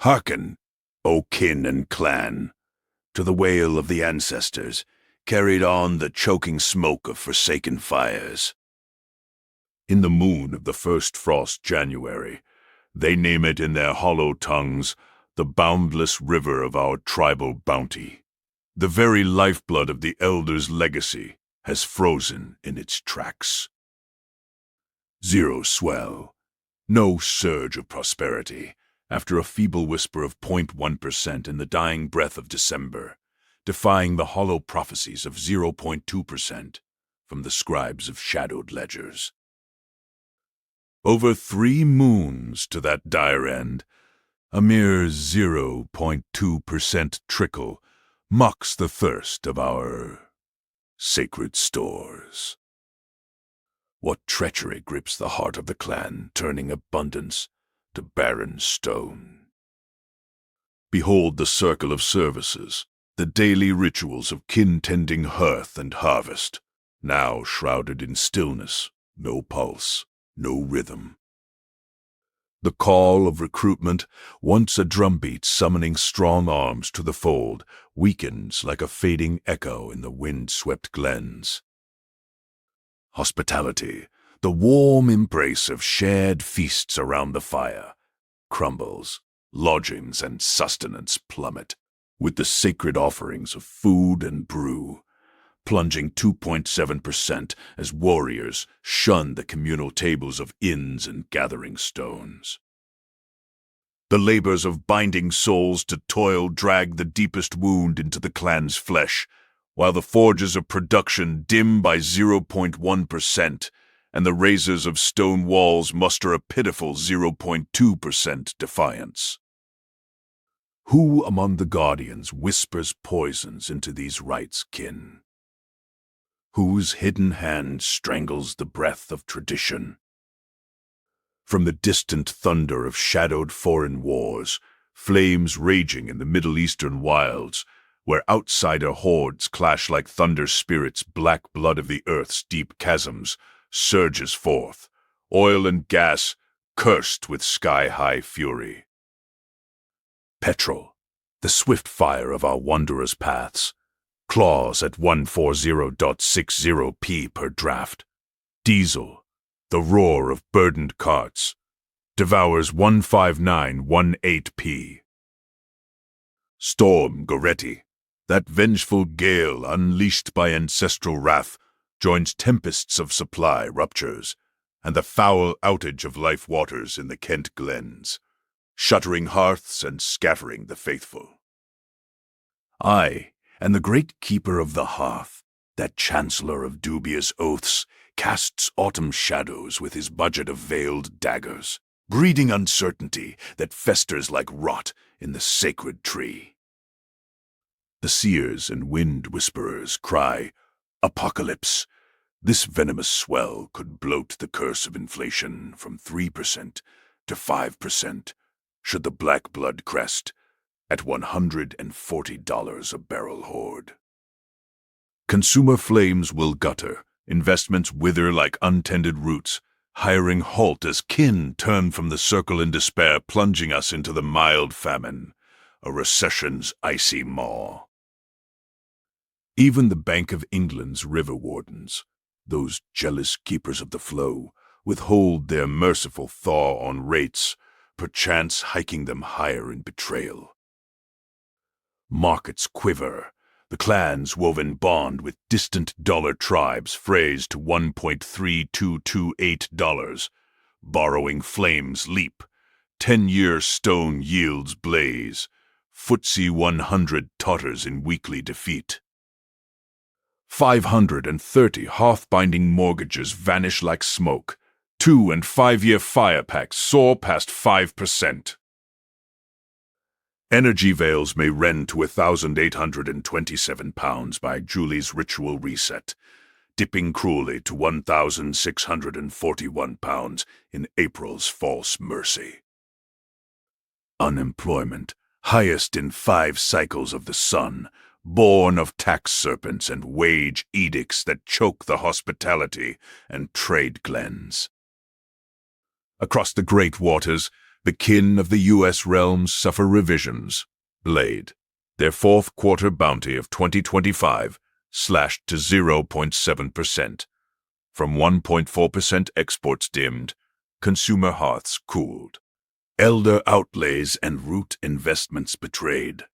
Hearken, O kin and clan, to the wail of the ancestors, carried on the choking smoke of forsaken fires. In the moon of the first frost January, they name it in their hollow tongues the boundless river of our tribal bounty. The very lifeblood of the elders' legacy has frozen in its tracks. Zero swell, no surge of prosperity, after a feeble whisper of 0.1% in the dying breath of December, defying the hollow prophecies of 0.2% from the scribes of shadowed ledgers. Over 3 moons to that dire end, a mere 0.2% trickle mocks the thirst of our sacred stores. What treachery grips the heart of the clan, turning abundance to barren stone? Behold the circle of services, the daily rituals of kin-tending hearth and harvest, now shrouded in stillness, no pulse, no rhythm. The call of recruitment, once a drumbeat summoning strong arms to the fold, weakens like a fading echo in the wind-swept glens. Hospitality, the warm embrace of shared feasts around the fire, crumbles, lodgings and sustenance plummet, with the sacred offerings of food and brew, plunging 2.7% as warriors shun the communal tables of inns and gathering stones. The labors of binding souls to toil drag the deepest wound into the clan's flesh, while the forges of production dim by 0.1%, and the razors of stone walls muster a pitiful 0.2% defiance. Who among the guardians whispers poisons into these rites, kin? Whose hidden hand strangles the breath of tradition? From the distant thunder of shadowed foreign wars, flames raging in the Middle Eastern wilds, where outsider hordes clash like thunder spirits, black blood of the earth's deep chasms surges forth, oil and gas cursed with sky-high fury. Petrol, the swift fire of our wanderers' paths, claws at 140.60p per draft. Diesel, the roar of burdened carts, devours 15918p. Storm Goretti, that vengeful gale unleashed by ancestral wrath, joins tempests of supply ruptures, and the foul outage of life waters in the Kent glens, shuttering hearths and scattering the faithful. Aye, and the great keeper of the hearth, that chancellor of dubious oaths, casts autumn shadows with his budget of veiled daggers, breeding uncertainty that festers like rot in the sacred tree. The seers and wind whisperers cry, "Apocalypse!" This venomous swell could bloat the curse of inflation from 3% to 5%, should the black blood crest at $140 a barrel hoard. Consumer flames will gutter, investments wither like untended roots, hiring halt as kin turn from the circle in despair, plunging us into the mild famine, a recession's icy maw. Even the Bank of England's river wardens, those jealous keepers of the flow, withhold their merciful thaw on rates, perchance hiking them higher in betrayal. Markets quiver, the clans woven bond with distant dollar tribes phrased to $1.3228. Borrowing flames leap, 10-year stone yields blaze, FTSE 100 totters in weekly defeat. 530 hearth-binding mortgages vanish like smoke. 2- and 5-year fire packs soar past 5%. Energy veils may rend to £1,827 by Julie's ritual reset, dipping cruelly to £1,641 in April's false mercy. Unemployment, highest in 5 cycles of the sun, born of tax serpents and wage edicts that choke the hospitality and trade glens. Across the great waters, The kin of the U.S. realms suffer revisions. Blade, their fourth quarter bounty of 2025, slashed to 0.7%. From 1.4% exports dimmed, consumer hearths cooled. Elder outlays and root investments betrayed.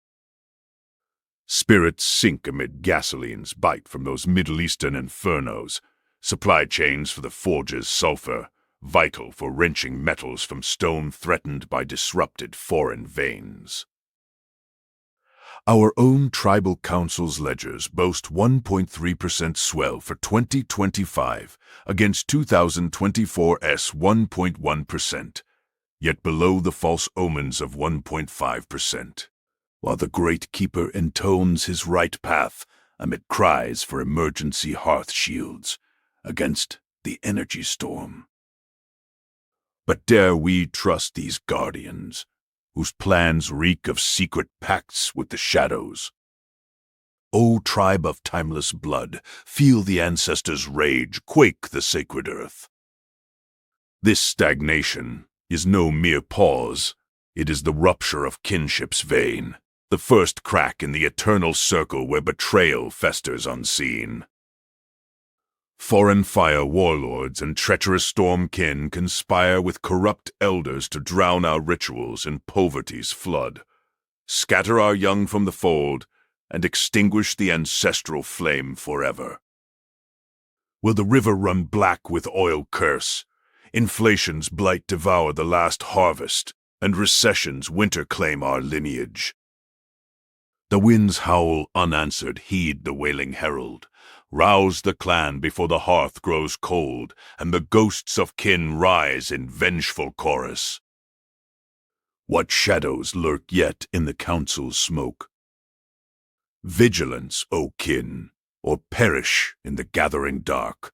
Spirits sink amid gasolines bite from those Middle Eastern infernos. Supply chains for the forges sulfur, vital for wrenching metals from stone threatened by disrupted foreign veins. Our own tribal council's ledgers boast 1.3% swell for 2025 against 2024's 1.1%, yet below the false omens of 1.5%. While the great keeper intones his right path amid cries for emergency hearth shields against the energy storm. But dare we trust these guardians, whose plans reek of secret pacts with the shadows? O tribe of timeless blood, feel the ancestors' rage quake the sacred earth. This stagnation is no mere pause, it is the rupture of kinship's vein, the first crack in the eternal circle where betrayal festers unseen. Foreign fire warlords and treacherous storm kin conspire with corrupt elders to drown our rituals in poverty's flood, scatter our young from the fold, and extinguish the ancestral flame forever. Will the river run black with oil curse, inflation's blight devour the last harvest, and recession's winter claim our lineage? The winds howl unanswered, heed the wailing herald. Rouse the clan before the hearth grows cold, and the ghosts of kin rise in vengeful chorus. What shadows lurk yet in the council's smoke? Vigilance, O kin, or perish in the gathering dark.